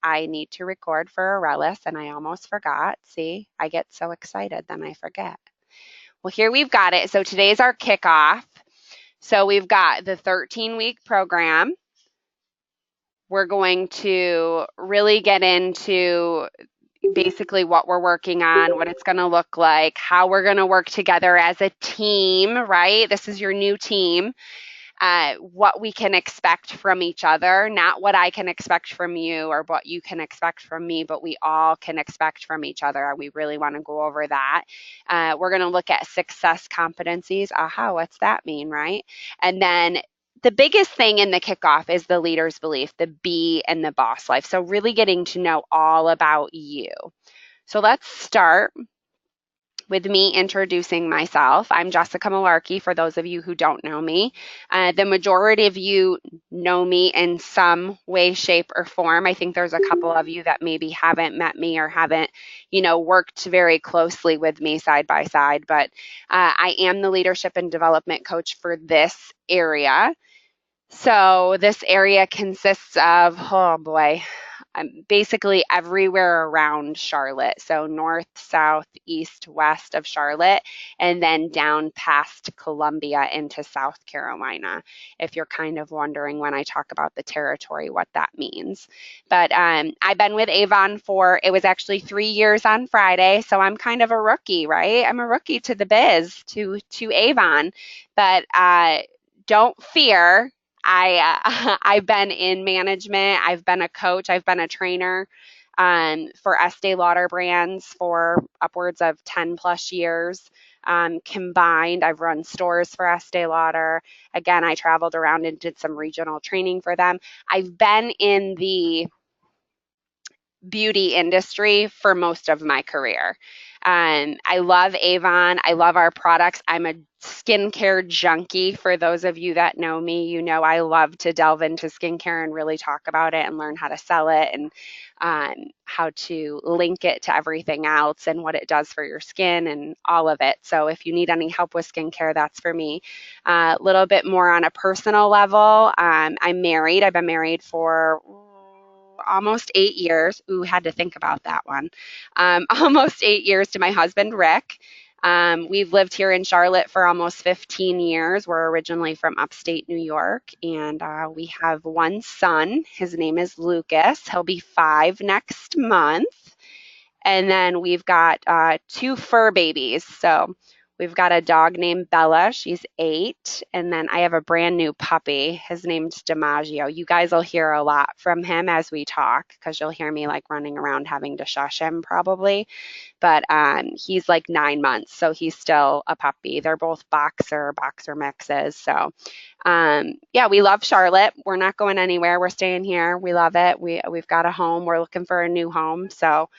I need to record for Aurelis, and I almost forgot. See, I get so excited, then I forget. Well, here we've got it. So today's our kickoff. So we've got the 13-week program. We're going to really get into basically what we're working on, what it's going to look like, how we're going to work together as a team, right? This is your new team. What we can expect from each other, not what I can expect from you or what you can expect from me, but we all can expect from each other. We really want to go over that. We're going to look at success competencies. Aha, what's that mean, right? And then the biggest thing in the kickoff is the leader's belief, the be and the boss life. So really getting to know all about you. So let's start with me introducing myself. I'm Jessica Malarkey, for those of you who don't know me. The majority of you know me in some way, shape, or form. I think there's a couple of you that maybe haven't met me or haven't, worked very closely with me side by side, but I am the leadership and development coach for this area. So this area consists of, oh boy, basically everywhere around Charlotte. So north, south, east, west of Charlotte, and then down past Columbia into South Carolina, if you're kind of wondering when I talk about the territory, what that means. But I've been with Avon it was actually 3 years on Friday, so I'm kind of a rookie, right? I'm a rookie to the biz, to Avon. But don't fear. I've been in management. I've been a coach. I've been a trainer for Estee Lauder brands for upwards of 10 plus years combined. I've run stores for Estee Lauder. Again, I traveled around and did some regional training for them. I've been in the beauty industry for most of my career. I love Avon. I love our products. I'm a skincare junkie. For those of you that know me, you know I love to delve into skincare and really talk about it and learn how to sell it and how to link it to everything else and what it does for your skin and all of it. So if you need any help with skincare, that's for me. A little bit more on a personal level. I'm married. I've been married for almost 8 years. Ooh, had to think about that one. Almost 8 years to my husband, Rick. We've lived here in Charlotte for almost 15 years. We're originally from upstate New York, and we have one son. His name is Lucas. He'll be 5 next month. And then we've got 2 fur babies. So we've got a dog named Bella. She's 8. And then I have a brand new puppy. His name's DiMaggio. You guys will hear a lot from him as we talk because you'll hear me like running around having to shush him probably. But he's like 9 months, so he's still a puppy. They're both boxer mixes. So yeah, we love Charlotte. We're not going anywhere. We're staying here. We love it. We've got a home. We're looking for a new home. So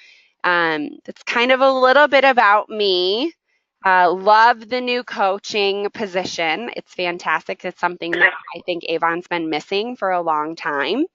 that's kind of a little bit about me. Love the new coaching position. It's fantastic. It's something that I think Avon's been missing for a long time.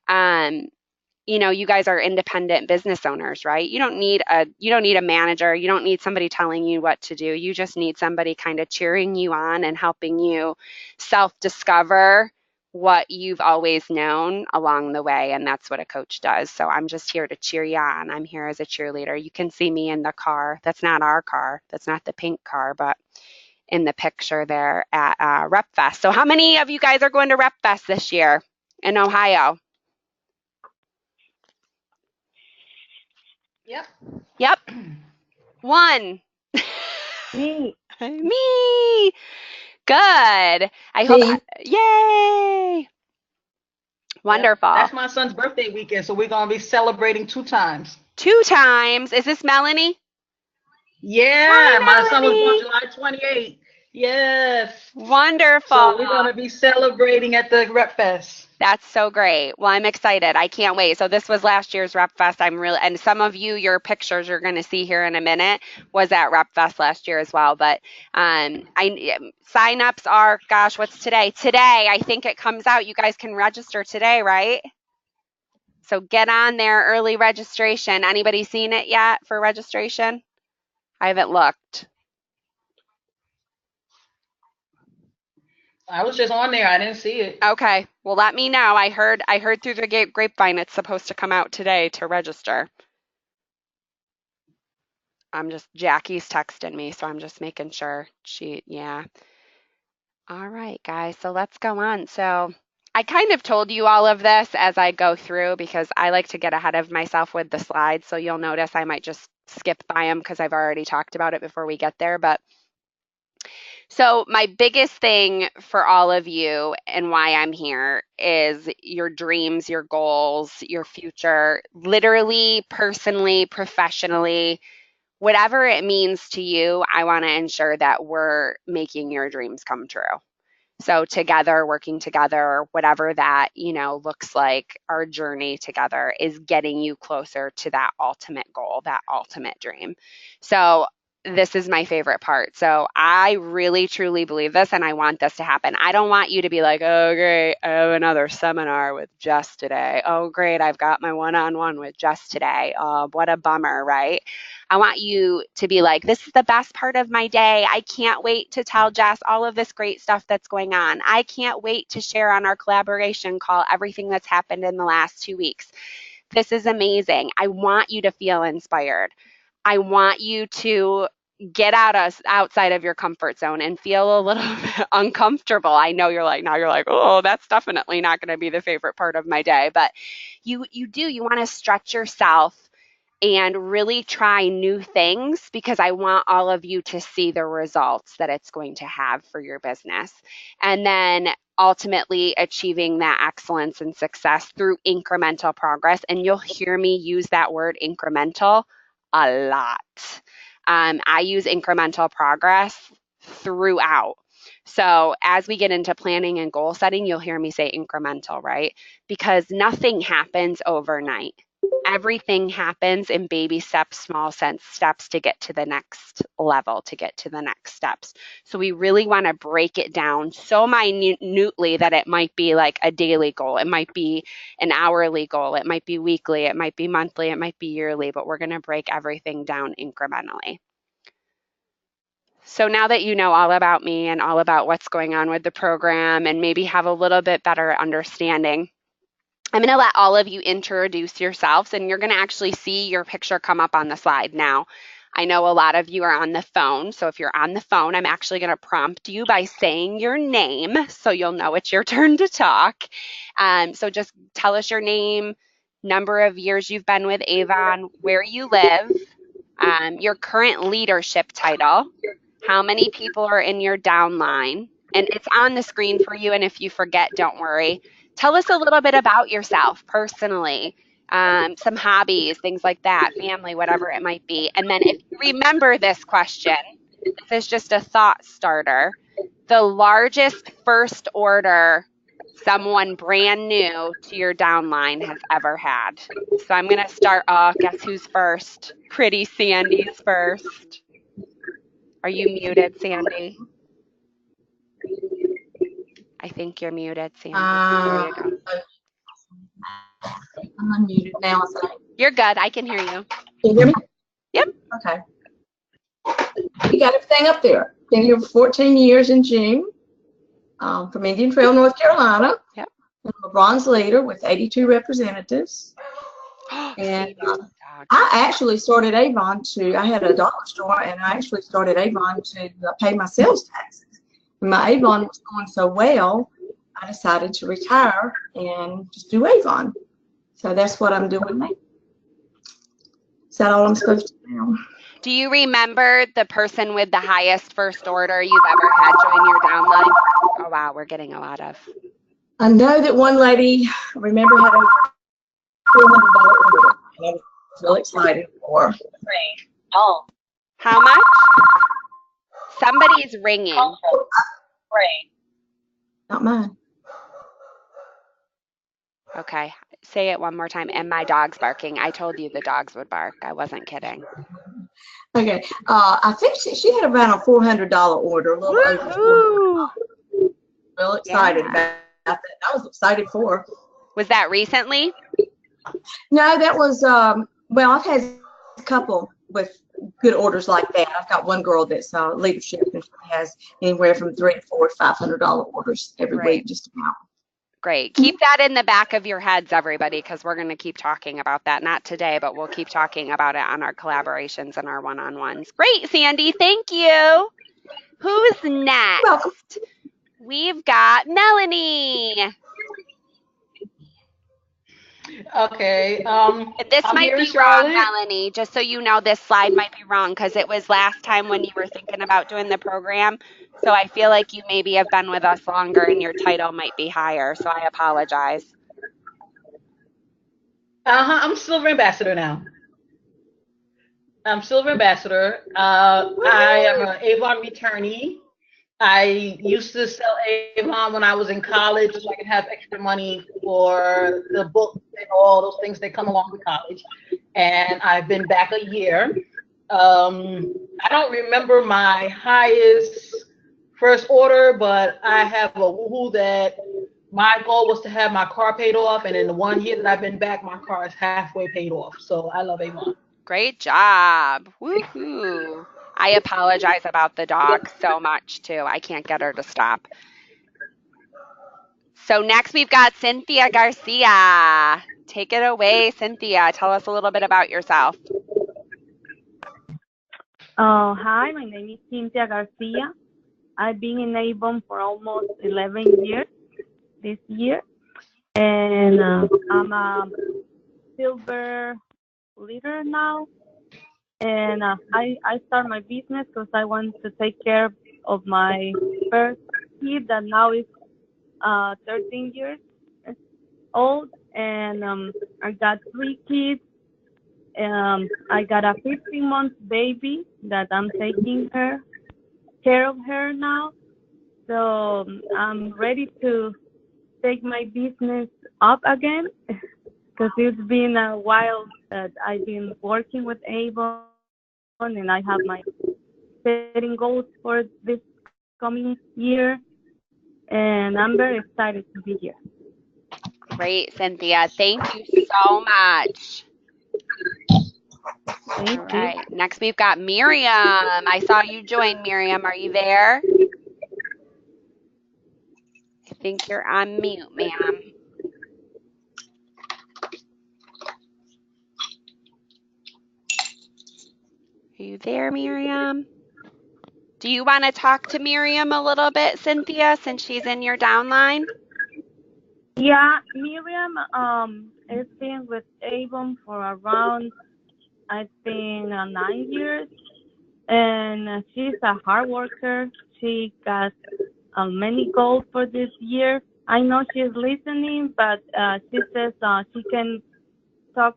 You guys are independent business owners, right? You don't need a manager. You don't need somebody telling you what to do. You just need somebody kind of cheering you on and helping you self-discover what you've always known along the way, and that's what a coach does. So I'm just here to cheer you on. I'm here as a cheerleader. You can see me in the car. That's not our car. That's not the pink car, but in the picture there at Rep Fest. So how many of you guys are going to Rep Fest this year in Ohio? Yep. Yep. 1. Me. Me. Good. I hope. Me. Yay. Wonderful. That's my son's birthday weekend, so we're gonna be celebrating 2 times. 2 times. Is this Melanie? Yeah, Hi, my son was born Melanie. July 28th. Yes. Wonderful. So we're gonna be celebrating at the Rep Fest. That's so great. Well, I'm excited. I can't wait. So this was last year's Rep Fest. And some of you, your pictures you're going to see here in a minute was at Rep Fest last year as well. But sign-ups are, gosh, what's today? Today, I think it comes out. You guys can register today, right? So get on there, early registration. Anybody seen it yet for registration? I haven't looked. I was just on there. I didn't see it. Okay. Well, let me know. I heard through the grapevine it's supposed to come out today to register. Jackie's texting me, so I'm just making sure yeah. All right, guys. So let's go on. So I kind of told you all of this as I go through because I like to get ahead of myself with the slides. So you'll notice I might just skip by them because I've already talked about it before we get there. But so my biggest thing for all of you and why I'm here is your dreams, your goals, your future, literally, personally, professionally, whatever it means to you, I want to ensure that we're making your dreams come true. So together, working together, whatever that, looks like, our journey together is getting you closer to that ultimate goal, that ultimate dream. So this is my favorite part. So I really truly believe this and I want this to happen. I don't want you to be like, oh great, I have another seminar with Jess today. Oh great, I've got my one-on-one with Jess today. What a bummer, right? I want you to be like, this is the best part of my day. I can't wait to tell Jess all of this great stuff that's going on. I can't wait to share on our collaboration call everything that's happened in the last 2 weeks. This is amazing. I want you to feel inspired. I want you to get outside of your comfort zone and feel a little bit uncomfortable. I know now you're like, oh, that's definitely not going to be the favorite part of my day. But you want to stretch yourself and really try new things because I want all of you to see the results that it's going to have for your business. And then ultimately achieving that excellence and success through incremental progress. And you'll hear me use that word incremental a lot. I use incremental progress throughout. So as we get into planning and goal setting, you'll hear me say incremental, right? Because nothing happens overnight. Everything happens in baby steps, small sense steps to get to the next level, to get to the next steps. So we really want to break it down so minutely that it might be like a daily goal. It might be an hourly goal. It might be weekly. It might be monthly. It might be yearly, but we're going to break everything down incrementally. So now that you know all about me and all about what's going on with the program and maybe have a little bit better understanding, I'm going to let all of you introduce yourselves, and you're going to actually see your picture come up on the slide now. I know a lot of you are on the phone, so if you're on the phone, I'm actually going to prompt you by saying your name so you'll know it's your turn to talk. So just tell us your name, number of years you've been with Avon, where you live, your current leadership title, how many people are in your downline, and it's on the screen for you, and if you forget, don't worry. Tell us a little bit about yourself personally, some hobbies, things like that, family, whatever it might be. And then if you remember this question, this is just a thought starter. The largest first order someone brand new to your downline has ever had. So I'm going to start off. Guess who's first? Pretty Sandy's first. Are you muted, Sandy? I think you're muted, Sandy. There you go. I'm unmuted now. You're good. I can hear you. Can you hear me? Yep. Okay. You got everything up there. Been here for 14 years in June. From Indian Trail, North Carolina. Yep. I'm a bronze leader with 82 representatives. And I actually started Avon I had a dollar store, and I actually started Avon to pay my sales taxes. When my Avon was going so well, I decided to retire and just do Avon. So that's what I'm doing now. Is that all I'm supposed to do? Do you remember the person with the highest first order you've ever had join your downline? Oh, wow, we're getting a lot of. I know that one lady, I remember, had a $400 order, and I was really excited for. Oh. How much? Somebody's ringing. Not mine. Okay, say it one more time. And my dog's barking. I told you the dogs would bark. I wasn't kidding. Okay, I think she had around a $400 order, a little over $400. Real excited about that. I was excited for her. Was that recently? No, that was well, I've had a couple with good orders like that. I've got one girl that's leadership, and she has anywhere from $300 to $500 orders every week, just about. Great. Keep that in the back of your heads, everybody, because we're going to keep talking about that. Not today, but we'll keep talking about it on our collaborations and our one-on-ones. Great, Sandy. Thank you. Who's next? Welcome. We've got Melanie. Okay. This I'm might here in be wrong, Charlotte. Melanie. Just so you know, this slide might be wrong because it was last time when you were thinking about doing the program. So I feel like you maybe have been with us longer and your title might be higher. So I apologize. I'm Silver Ambassador now. I'm Silver Ambassador. I am an Avon returnee. I used to sell Avon when I was in college so I could have extra money for the books and all those things that come along with college. And I've been back a year. I don't remember my highest first order, but I have a woohoo that my goal was to have my car paid off. And in the 1 year that I've been back, my car is halfway paid off. So I love Avon. Great job. Woohoo. I apologize about the dog so much too. I can't get her to stop. So next we've got Cynthia Garcia. Take it away, Cynthia. Tell us a little bit about yourself. Hi, my name is Cynthia Garcia. I've been in Avon for almost 11 years this year, and I'm a silver leader now. And I start my business because I want to take care of my first kid that now is 13 years old, and I got 3 kids. I got a 15-month baby that I'm taking care of her now. So I'm ready to take my business up again because it's been a while that I've been working with Avon, and I have my setting goals for this coming year, and I'm very excited to be here. Great, Cynthia. Thank you so much. Thank All right. Next, we've got Miriam. I saw you join, Miriam. Are you there? I think you're on mute, ma'am. Are you there, Miriam? Do you want to talk to Miriam a little bit, Cynthia, since she's in your downline? Yeah, Miriam has been with Avon for around, I think, 9 years, and she's a hard worker. She got many goals for this year. I know she's listening, but she says she can talk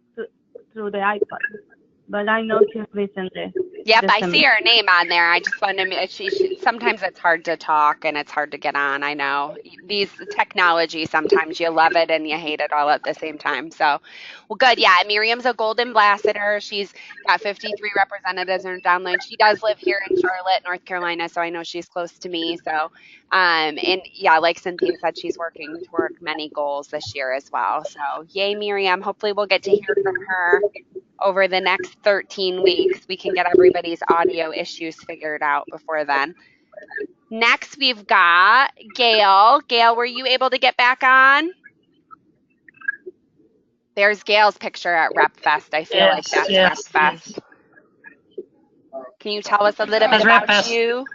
through the iPad, but I know she's listening. Yep, I see her name on there. I just wanted to, sometimes it's hard to talk and it's hard to get on. I know these technology, sometimes you love it and you hate it all at the same time. So, well, good. Yeah, Miriam's a gold ambassador. She's got 53 representatives in her downline. She does live here in Charlotte, North Carolina, so I know she's close to me. So, and yeah, like Cynthia said, she's working toward many goals this year as well. So, yay, Miriam. Hopefully we'll get to hear from her over the next 13 weeks. We can get everybody's audio issues figured out before then. Next, we've got Gail. Gail, were you able to get back on? There's Gail's picture at Rep Fest. I feel like that's Rep Fest. Can you tell us a little bit about you?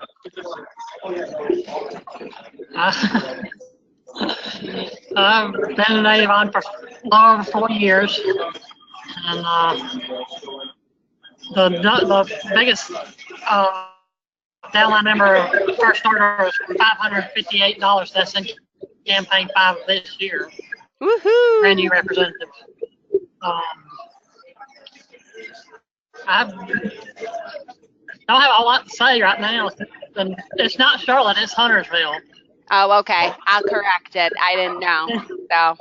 I've been in Avon for over 40 years. And the biggest downline member first order was $558. That's in campaign 5 this year. Woohoo! Brand new representative. I don't have a lot to say right now. And it's not Charlotte, it's Huntersville. Oh, okay. I'll correct it. I didn't know. So.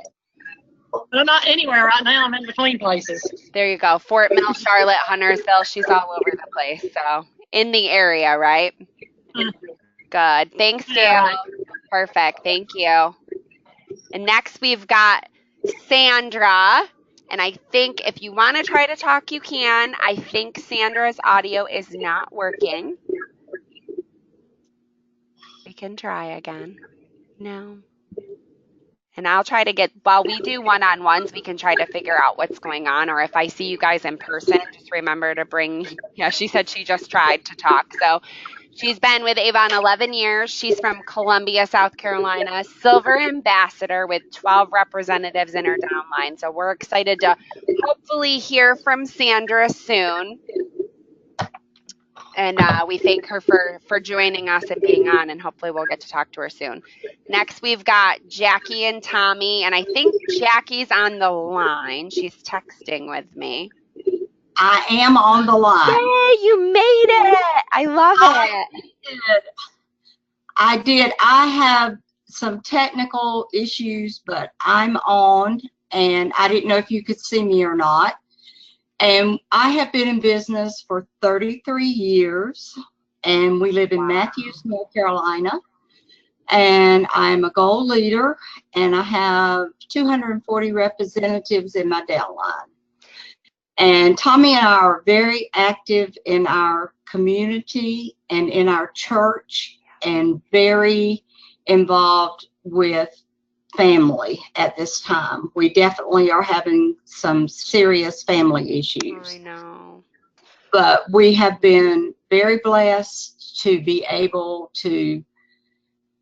But I'm not anywhere right now. I'm in between places. There you go. Fort Mill, Charlotte, Huntersville. She's all over the place. So in the area, right? Good. Thanks, Gail. Yeah, right. Perfect. Thank you. And next we've got Sandra. And I think if you want to try to talk, you can. I think Sandra's audio is not working. We can try again. No. And I'll try to get, while we do one-on-ones, we can try to figure out what's going on. Or if I see you guys in person, just remember to bring, yeah, she said she just tried to talk. So she's been with Avon 11 years. She's from Columbia, South Carolina, silver ambassador with 12 representatives in her downline. So we're excited to hopefully hear from Sandra soon. And we thank her for joining us and being on, and hopefully we'll get to talk to her soon. Next, we've got Jackie and Tommy, and I think Jackie's on the line. She's texting with me. I am on the line. Yay, you made it. I love it. I did. I have some technical issues, but I'm on, and I didn't know if you could see me or not. And I have been in business for 33 years, and we live in Matthews, North Carolina. And I'm a goal leader, and I have 240 representatives in my downline. And Tommy and I are very active in our community and in our church, and very involved with family at this time. We definitely are having some serious family issues. I know. But we have been very blessed to be able to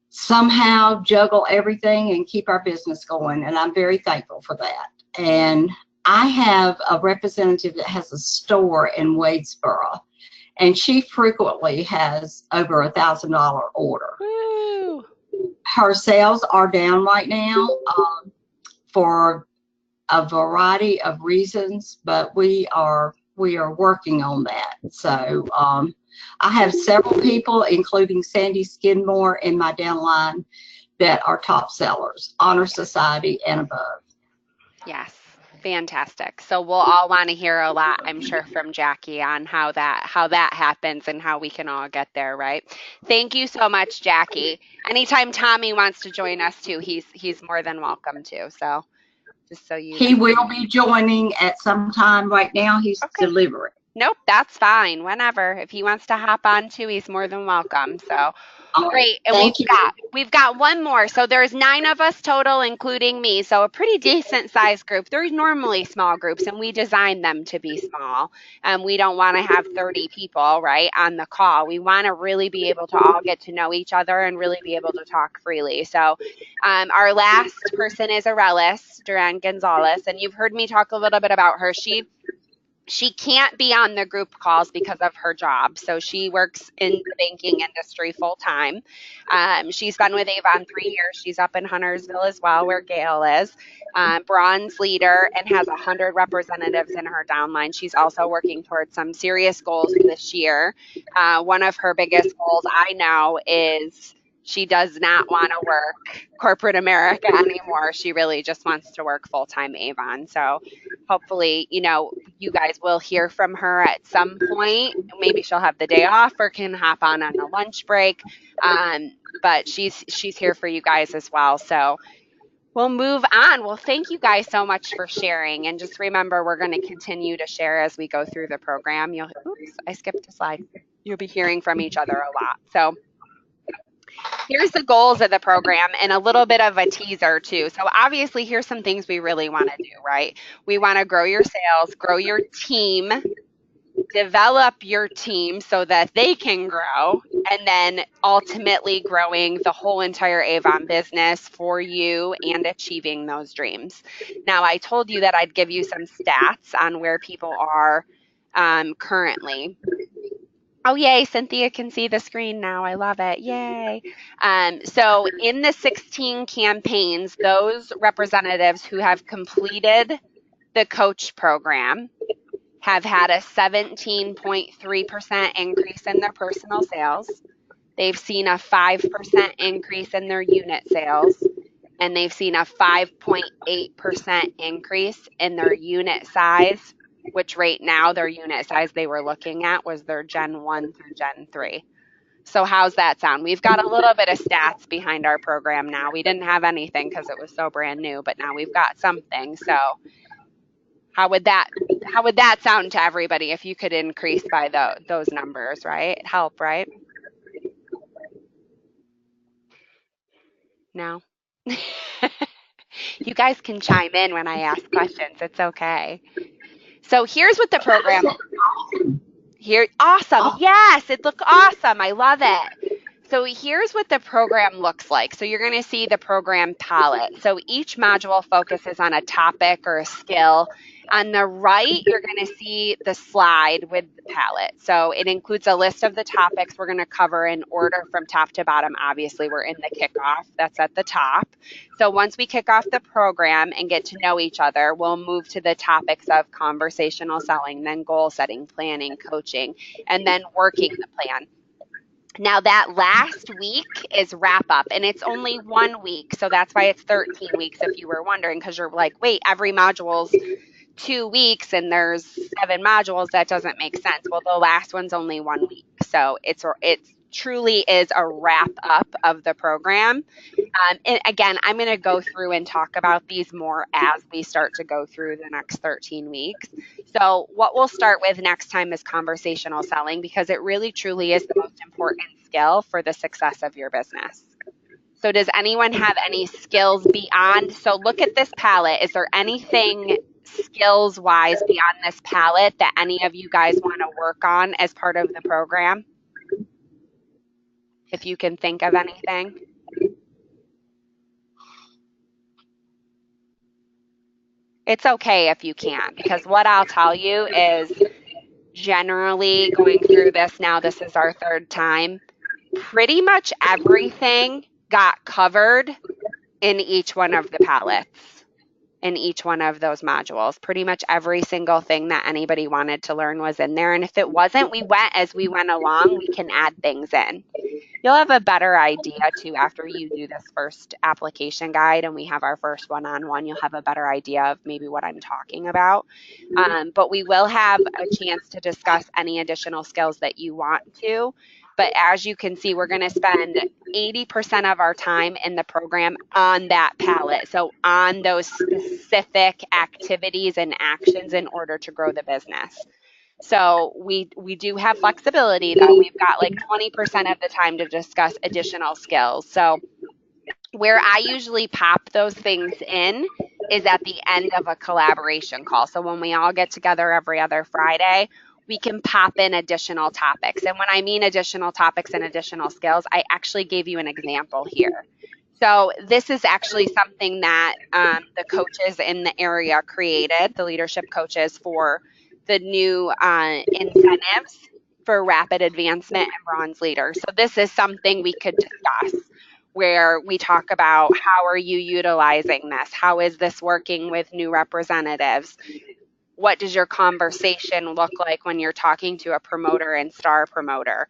somehow juggle everything and keep our business going, and I'm very thankful for that. And I have a representative that has a store in Wadesboro, and she frequently has over $1,000 order. Woo. Her sales are down right now for a variety of reasons, but we are working on that. So I have several people, including Sandy Skidmore in my downline, that are top sellers, Honor Society and above. Yes. Fantastic. So we'll all want to hear a lot, I'm sure, from Jackie on how that happens and how we can all get there, right? Thank you so much, Jackie. Anytime Tommy wants to join us too, he's more than welcome to. So just so you know. He will be joining at some time. Right now he's delivering. Nope, that's fine. Whenever. If he wants to hop on too, he's more than welcome. So great. And we've got one more. So there's 9 of us total, including me. So a pretty decent sized group. They're normally small groups, and we designed them to be small. We don't want to have 30 people, right, on the call. We want to really be able to all get to know each other and really be able to talk freely. So our last person is Arelis Duran Gonzalez, and you've heard me talk a little bit about her. She can't be on the group calls because of her job. So she works in the banking industry full time. She's been with Avon 3 years. She's up in Huntersville as well, where Gail is. Bronze leader, and has 100 representatives in her downline. She's also working towards some serious goals this year. One of her biggest goals, I know, is she does not want to work corporate America anymore. She really just wants to work full-time Avon. So hopefully, you guys will hear from her at some point. Maybe she'll have the day off or can hop on a lunch break. But she's here for you guys as well. So we'll move on. Well, thank you guys so much for sharing. And just remember, we're going to continue to share as we go through the program. Oops, I skipped a slide. You'll be hearing from each other a lot. So here's the goals of the program and a little bit of a teaser too. So obviously here's some things we really want to do, right? We want to grow your sales, grow your team, develop your team so that they can grow, and then ultimately growing the whole entire Avon business for you and achieving those dreams. Now, I told you that I'd give you some stats on where people are currently. Oh, yay, Cynthia can see the screen now. I love it. Yay. So in the 16 campaigns, those representatives who have completed the coach program have had a 17.3% increase in their personal sales. They've seen a 5% increase in their unit sales, and they've seen a 5.8% increase in their unit size, which right now their unit size they were looking at was their Gen 1 through Gen 3. So how's that sound? We've got a little bit of stats behind our program now. We didn't have anything because it was so brand new, but now we've got something. So How would that sound to everybody if you could increase by those numbers, right? Help, right? No? You guys can chime in when I ask questions. It's okay. So here's what the program here. Awesome. Yes, it looks awesome. I love it. So here's what the program looks like. So you're going to see the program palette. So each module focuses on a topic or a skill. On the right, you're going to see the slide with the palette. So it includes a list of the topics we're going to cover in order from top to bottom. Obviously, we're in the kickoff. That's at the top. So once we kick off the program and get to know each other, we'll move to the topics of conversational selling, then goal setting, planning, coaching, and then working the plan. Now that last week is wrap up, and it's only 1 week, so that's why it's 13 weeks if you were wondering, because you're like, wait, every module's 2 weeks and there's 7 modules. That doesn't make sense. Well, the last one's only 1 week, so it truly is a wrap up of the program. And again, I'm going to go through and talk about these more as we start to go through the next 13 weeks. So what we'll start with next time is conversational selling, because it really truly is the most important skill for the success of your business. So does anyone have any skills beyond? So look at this palette. Is there anything skills-wise beyond this palette that any of you guys want to work on as part of the program? If you can think of anything. It's okay if you can't, because what I'll tell you is generally going through this now, this is our 3rd time, pretty much everything got covered in each one of the palettes, in each one of those modules. Pretty much every single thing that anybody wanted to learn was in there. And if it wasn't, as we went along, we can add things in. You'll have a better idea too after you do this first application guide and we have our first one-on-one. You'll have a better idea of maybe what I'm talking about. But we will have a chance to discuss any additional skills that you want to. But as you can see, we're going to spend 80% of our time in the program on that palette. So on those specific activities and actions in order to grow the business. So we do have flexibility, though. We've got like 20% of the time to discuss additional skills. So where I usually pop those things in is at the end of a collaboration call. So when we all get together every other Friday, we can pop in additional topics. And when I mean additional topics and additional skills, I actually gave you an example here. So this is actually something that the coaches in the area created, the leadership coaches, for the new incentives for rapid advancement and bronze leaders. So this is something we could discuss, where we talk about how are you utilizing this? How is this working with new representatives? What does your conversation look like when you're talking to a promoter and star promoter?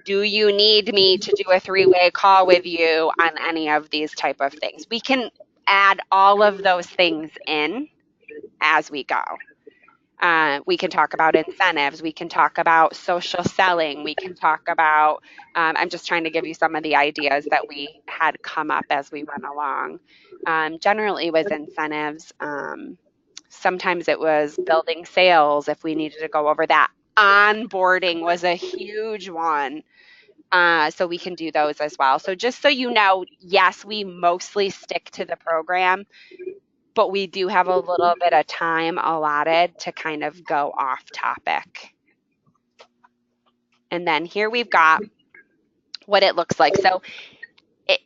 Do you need me to do a 3-way call with you on any of these type of things? We can add all of those things in as we go. We can talk about incentives. We can talk about social selling. We can talk about, I'm just trying to give you some of the ideas that we had come up as we went along. Generally with incentives, sometimes it was building sales if we needed to go over that. Onboarding was a huge one. So we can do those as well. So just so you know, yes, we mostly stick to the program, but we do have a little bit of time allotted to kind of go off topic. And then here we've got what it looks like. So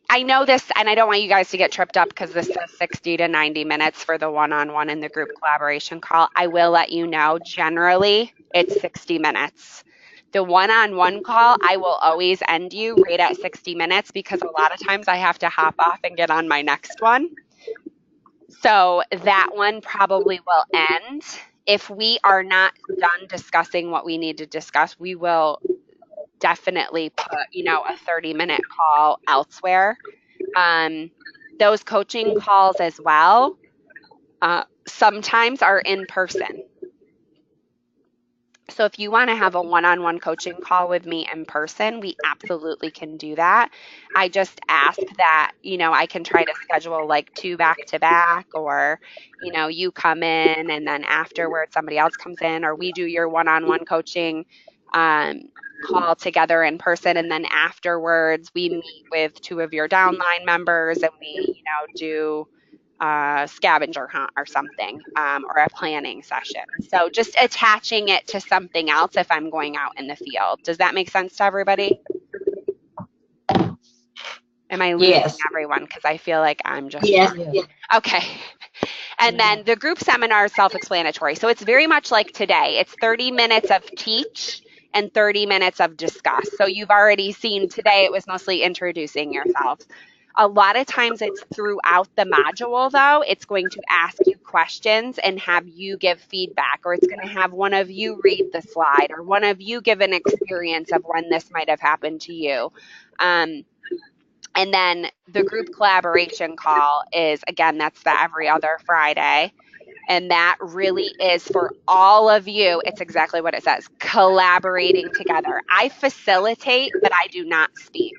I know this, and I don't want you guys to get tripped up because this says 60 to 90 minutes for the one-on-one and the group collaboration call. I will let you know, generally, it's 60 minutes. The one-on-one call, I will always end you right at 60 minutes because a lot of times I have to hop off and get on my next one. So that one probably will end. If we are not done discussing what we need to discuss, we will definitely put, a 30-minute call elsewhere. Those coaching calls as well sometimes are in person. So if you want to have a one-on-one coaching call with me in person, we absolutely can do that. I just ask that, I can try to schedule like 2 back to back, or, you come in and then afterwards somebody else comes in, or we do your one-on-one coaching um, call together in person. And then afterwards we meet with 2 of your downline members and we, do scavenger hunt or something, or a planning session. So just attaching it to something else if I'm going out in the field. Does that make sense to everybody? Am I losing Yes. everyone? Because I feel like I'm just Yes. talking. Okay. And then the group seminar is self-explanatory. So it's very much like today. It's 30 minutes of teach and 30 minutes of discuss. So you've already seen today it was mostly introducing yourself. A lot of times it's throughout the module, though. It's going to ask you questions and have you give feedback, or it's going to have one of you read the slide, or one of you give an experience of when this might have happened to you. And then the group collaboration call is, again, that's the every other Friday. And that really is for all of you. It's exactly what it says, collaborating together. I facilitate, but I do not speak.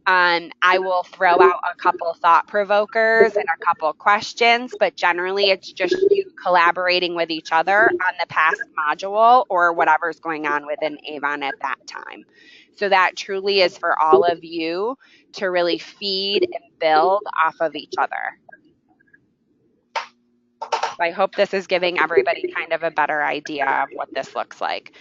I will throw out a couple thought provokers and a couple questions, but generally it's just you collaborating with each other on the past module or whatever's going on within Avon at that time. So that truly is for all of you to really feed and build off of each other. So I hope this is giving everybody kind of a better idea of what this looks like.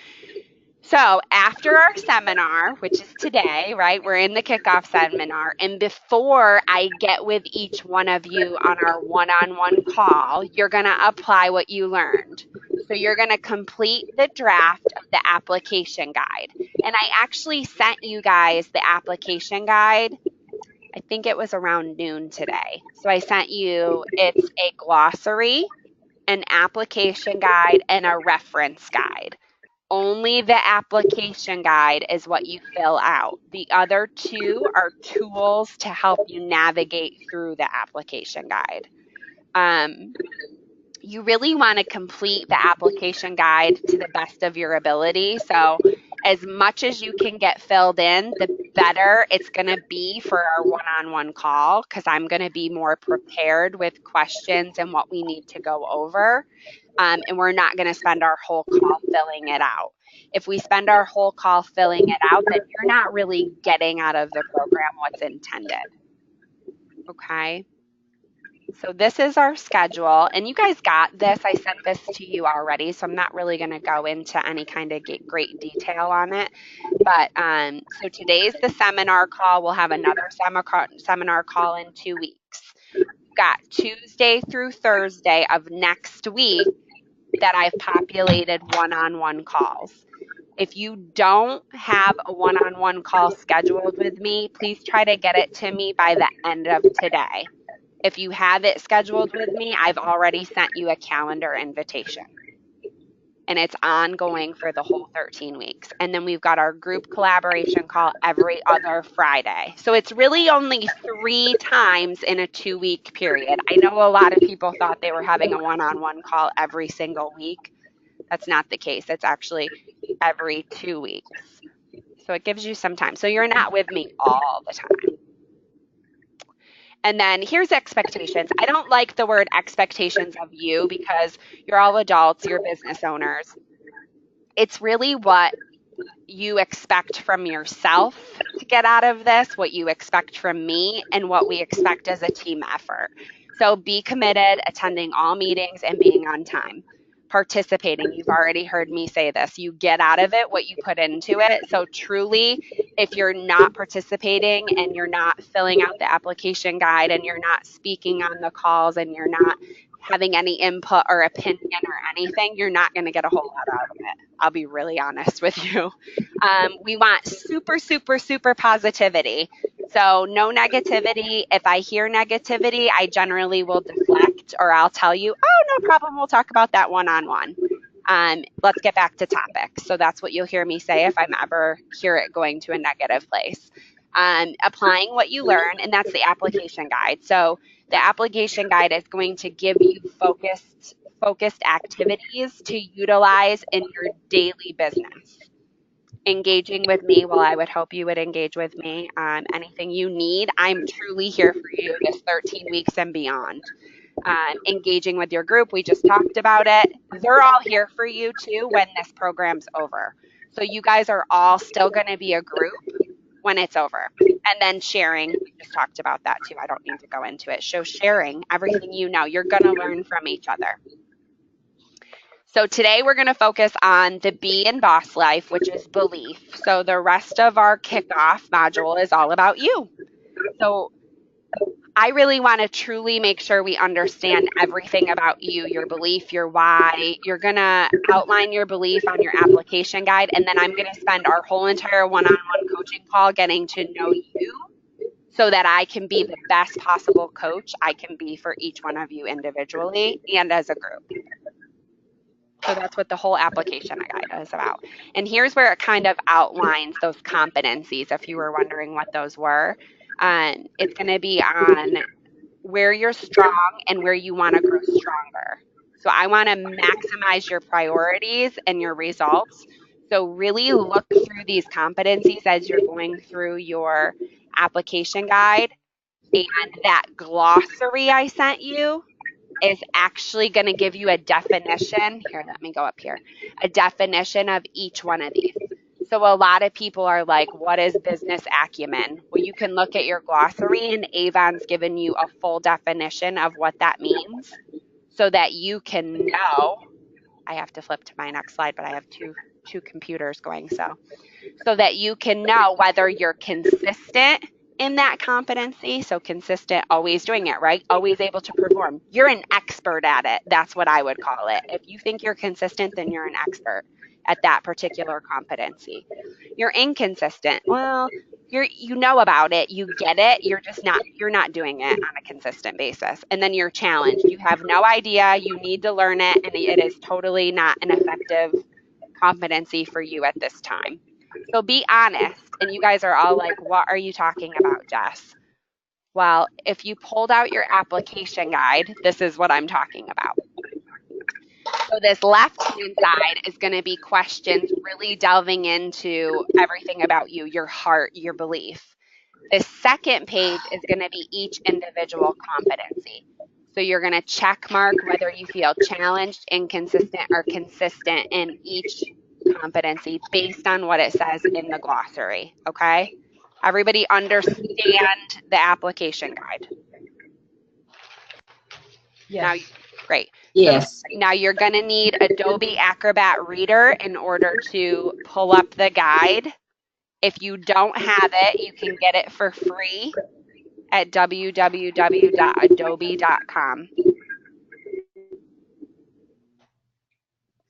So after our seminar, which is today, right, we're in the kickoff seminar, and before I get with each one of you on our one-on-one call, you're going to apply what you learned. So you're going to complete the draft of the application guide. And I actually sent you guys the application guide. I think it was around noon today. So I sent you, it's a glossary, an application guide, and a reference guide. Only the application guide is what you fill out. The other 2 are tools to help you navigate through the application guide. You really want to complete the application guide to the best of your ability. So as much as you can get filled in, the better it's going to be for our one-on-one call, because I'm going to be more prepared with questions and what we need to go over. And we're not going to spend our whole call filling it out. If we spend our whole call filling it out, then you're not really getting out of the program what's intended. Okay. So this is our schedule, and you guys got this. I sent this to you already, so I'm not really going to go into any kind of great detail on it. But so today's the seminar call. We'll have another seminar call in 2 weeks. We've got Tuesday through Thursday of next week that I've populated one-on-one calls. If you don't have a one-on-one call scheduled with me, please try to get it to me by the end of today. If you have it scheduled with me, I've already sent you a calendar invitation. And it's ongoing for the whole 13 weeks. And then we've got our group collaboration call every other Friday. So it's really only 3 times in a 2-week period. I know a lot of people thought they were having a one-on-one call every single week. That's not the case. It's actually every 2 weeks. So it gives you some time. So you're not with me all the time. And then here's expectations. I don't like the word expectations of you because you're all adults, you're business owners. It's really what you expect from yourself to get out of this, what you expect from me, and what we expect as a team effort. So be committed, attending all meetings, and being on time. Participating, you've already heard me say this, you get out of it what you put into it. So truly, if you're not participating and you're not filling out the application guide and you're not speaking on the calls and you're not having any input or opinion or anything, you're not going to get a whole lot out of it. I'll be really honest with you. We want super, super, super positivity. So no negativity. If I hear negativity, I generally will deflect, or I'll tell you, oh, no problem. We'll talk about that one-on-one. Let's get back to topic. So that's what you'll hear me say if I'm ever hear it going to a negative place. Applying what you learn, and that's the application guide. So the application guide is going to give you focused activities to utilize in your daily business. Engaging with me, well, I would hope you would engage with me on anything you need. I'm truly here for you this 13 weeks and beyond. Engaging with your group, we just talked about it. They're all here for you too when this program's over. So you guys are all still going to be a group when it's over. And then sharing, we just talked about that too. I don't need to go into it. So sharing everything you know, you're going to learn from each other. So today we're going to focus on the B in Boss Life, which is belief. So the rest of our kickoff module is all about you. So I really want to truly make sure we understand everything about you, your belief, your why. You're going to outline your belief on your application guide, and then I'm going to spend our whole entire one-on-one coaching call getting to know you so that I can be the best possible coach I can be for each one of you individually and as a group. So that's what the whole application guide is about. And here's where it kind of outlines those competencies, if you were wondering what those were. It's going to be on where you're strong and where you want to grow stronger. So I want to maximize your priorities and your results. So really look through these competencies as you're going through your application guide. And that glossary I sent you is actually going to give you a definition. Here, let me go up here. A definition of each one of these. So a lot of people are like, what is business acumen? Well, you can look at your glossary and Avon's given you a full definition of what that means so that you can know. I have to flip to my next slide, but I have two computers going, so that you can know whether you're consistent in that competency. So consistent, always doing it, right? Always able to perform. You're an expert at it. That's what I would call it. If you think you're consistent, then you're an expert at that particular competency. You're inconsistent. Well, you know about it, you get it, you're not doing it on a consistent basis. And then you're challenged. You have no idea, you need to learn it, and it is totally not an effective competency for you at this time. So be honest. And you guys are all like, what are you talking about, Jess? Well, if you pulled out your application guide, this is what I'm talking about. So this left-hand side is going to be questions really delving into everything about you, your heart, your belief. The second page is going to be each individual competency. So you're going to check mark whether you feel challenged, inconsistent, or consistent in each competency based on what it says in the glossary, okay? Everybody understand the application guide? Yes. Now, great. Yes. So now you're going to need Adobe Acrobat Reader in order to pull up the guide. If you don't have it, you can get it for free at www.adobe.com.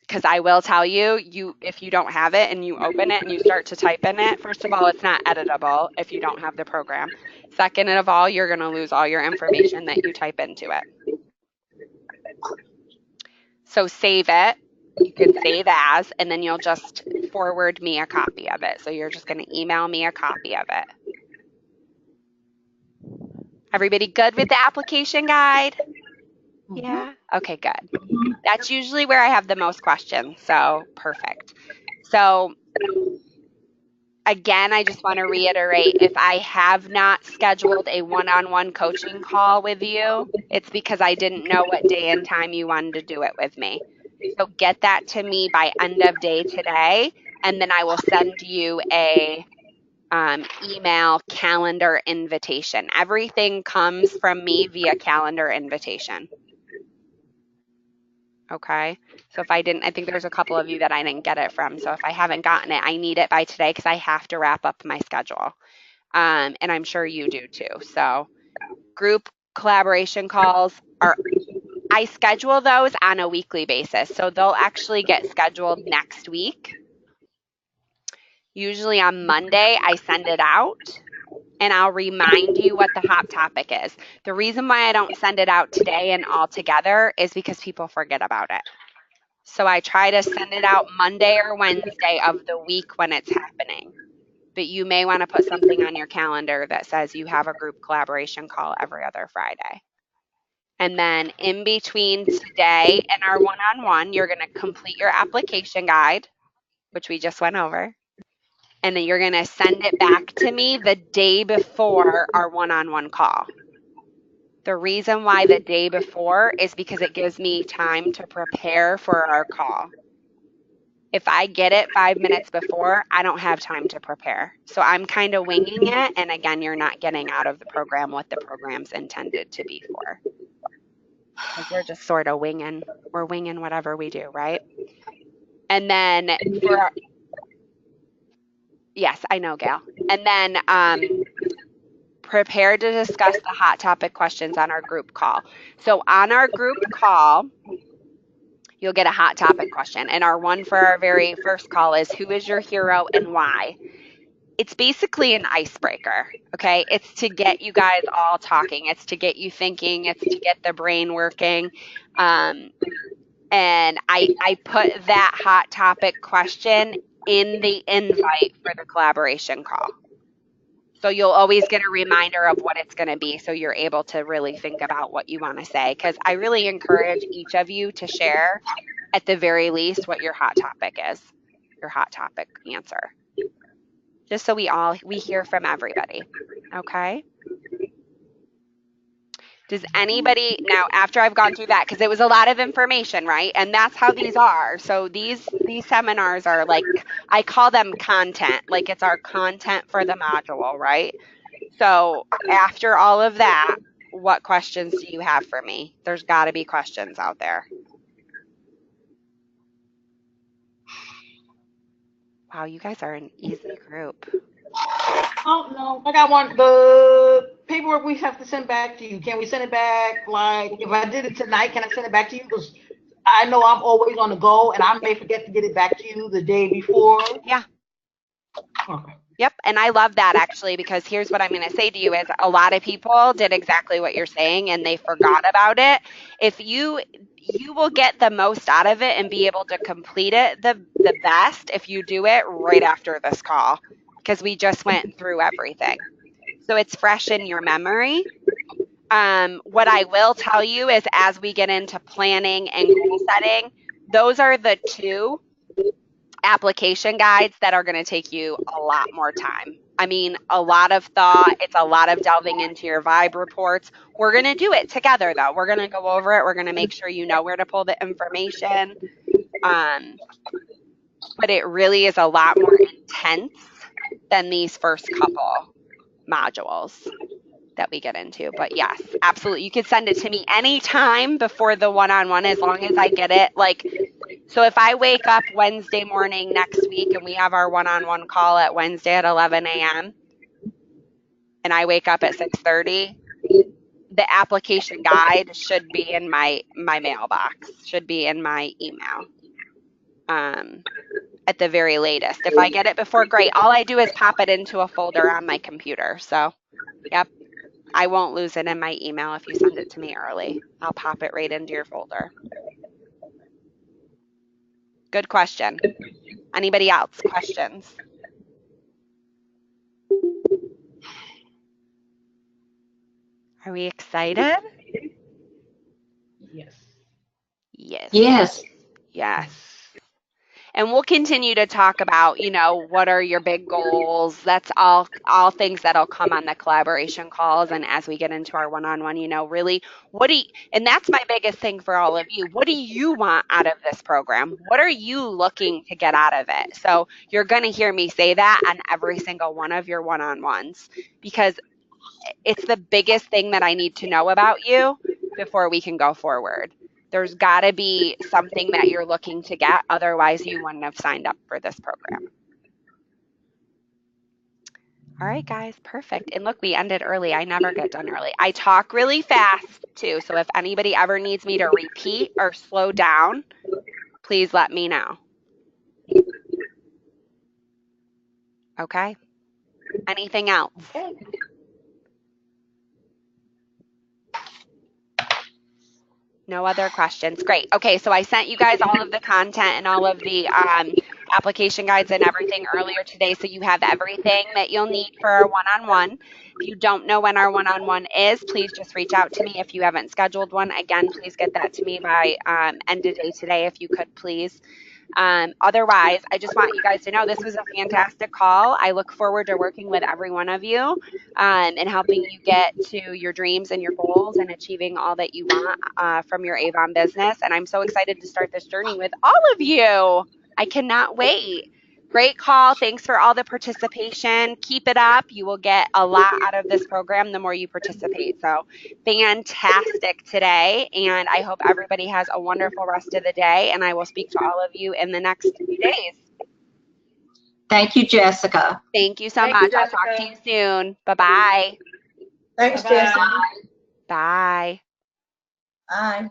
Because I will tell you, if you don't have it and you open it and you start to type in it, first of all, it's not editable if you don't have the program. Second of all, you're going to lose all your information that you type into it. So save it. You can save as, and then you'll just forward me a copy of it. So you're just going to email me a copy of it. Everybody good with the application guide? Yeah? Okay, good. That's usually where I have the most questions, so perfect. So again, I just want to reiterate, if I have not scheduled a one-on-one coaching call with you, it's because I didn't know what day and time you wanted to do it with me. So get that to me by end of day today, and then I will send you a email calendar invitation. Everything comes from me via calendar invitation. Okay, so if I think there's a couple of you that I didn't get it from. So if I haven't gotten it, I need it by today because I have to wrap up my schedule. And I'm sure you do too. So group collaboration calls I schedule those on a weekly basis. So they'll actually get scheduled next week. Usually on Monday, I send it out and I'll remind you what the hot topic is. The reason why I don't send it out today and all together is because people forget about it. So I try to send it out Monday or Wednesday of the week when it's happening. But you may want to put something on your calendar that says you have a group collaboration call every other Friday. And then in between today and our one-on-one, you're going to complete your application guide, which we just went over. And then you're going to send it back to me the day before our one-on-one call. The reason why the day before is because it gives me time to prepare for our call. If I get it 5 minutes before, I don't have time to prepare. So I'm kind of winging it. And again, you're not getting out of the program what the program's intended to be for. Because we're just sort of winging. We're winging whatever we do, right? And then yes, I know, Gail. And then prepare to discuss the hot topic questions on our group call. So on our group call, you'll get a hot topic question. And our one for our very first call is, who is your hero and why? It's basically an icebreaker, okay? It's to get you guys all talking. It's to get you thinking. It's to get the brain working. And I put that hot topic question in the invite for the collaboration call. So you'll always get a reminder of what it's going to be so you're able to really think about what you want to say. Because I really encourage each of you to share, at the very least, what your hot topic is, your hot topic answer. Just so we hear from everybody, okay? Does anybody, now after I've gone through that, because it was a lot of information, right? And that's how these are. So these seminars are like, I call them content, like it's our content for the module, right? So after all of that, what questions do you have for me? There's got to be questions out there. Wow, you guys are an easy group. Oh, no. I got one. The paperwork we have to send back to you. Can we send it back? Like, if I did it tonight, can I send it back to you? Because I know I'm always on the go, and I may forget to get it back to you the day before. Yeah. Okay. Yep. And I love that, actually, because here's what I'm going to say to you is a lot of people did exactly what you're saying and they forgot about it. If you will get the most out of it and be able to complete it the best if you do it right after this call, because we just went through everything. So it's fresh in your memory. What I will tell you is, as we get into planning and goal setting, those are the two application guides that are going to take you a lot more time. I mean, a lot of thought. It's a lot of delving into your vibe reports. We're going to do it together, though. We're going to go over it. We're going to make sure you know where to pull the information. But it really is a lot more intense than these first couple modules that we get into. But yes, absolutely. You could send it to me anytime before the one-on-one, as long as I get it. Like, so if I wake up Wednesday morning next week and we have our one-on-one call at Wednesday at 11 a.m. and I wake up at 6:30, the application guide should be in my mailbox, should be in my email. At the very latest. If I get it before, great. All I do is pop it into a folder on my computer. So, yep, I won't lose it in my email if you send it to me early. I'll pop it right into your folder. Good question. Anybody else? Questions? Are we excited? Yes. Yes. Yes. Yes. And we'll continue to talk about, what are your big goals? That's all things that'll come on the collaboration calls. And as we get into our one-on-one, really, and that's my biggest thing for all of you. What do you want out of this program? What are you looking to get out of it? So you're going to hear me say that on every single one of your one-on-ones, because it's the biggest thing that I need to know about you before we can go forward. There's got to be something that you're looking to get. Otherwise, you wouldn't have signed up for this program. All right, guys, perfect. And look, we ended early. I never get done early. I talk really fast, too. So if anybody ever needs me to repeat or slow down, please let me know. Okay? Anything else? Okay. No other questions? Great. Okay, so I sent you guys all of the content and all of the application guides and everything earlier today, so you have everything that you'll need for our one-on-one. If you don't know when our one-on-one is, please just reach out to me. If you haven't scheduled one, again, please get that to me by end of day today, if you could, please. Otherwise, I just want you guys to know this was a fantastic call. I look forward to working with every one of you and helping you get to your dreams and your goals and achieving all that you want from your Avon business. And I'm so excited to start this journey with all of you. I cannot wait. Great call. Thanks for all the participation. Keep it up. You will get a lot out of this program the more you participate. So fantastic today. And I hope everybody has a wonderful rest of the day. And I will speak to all of you in the next few days. Thank you, Jessica. Thank you so much. I'll talk to you soon. Bye-bye. Thanks, Bye-bye. Jessica. Bye. Bye.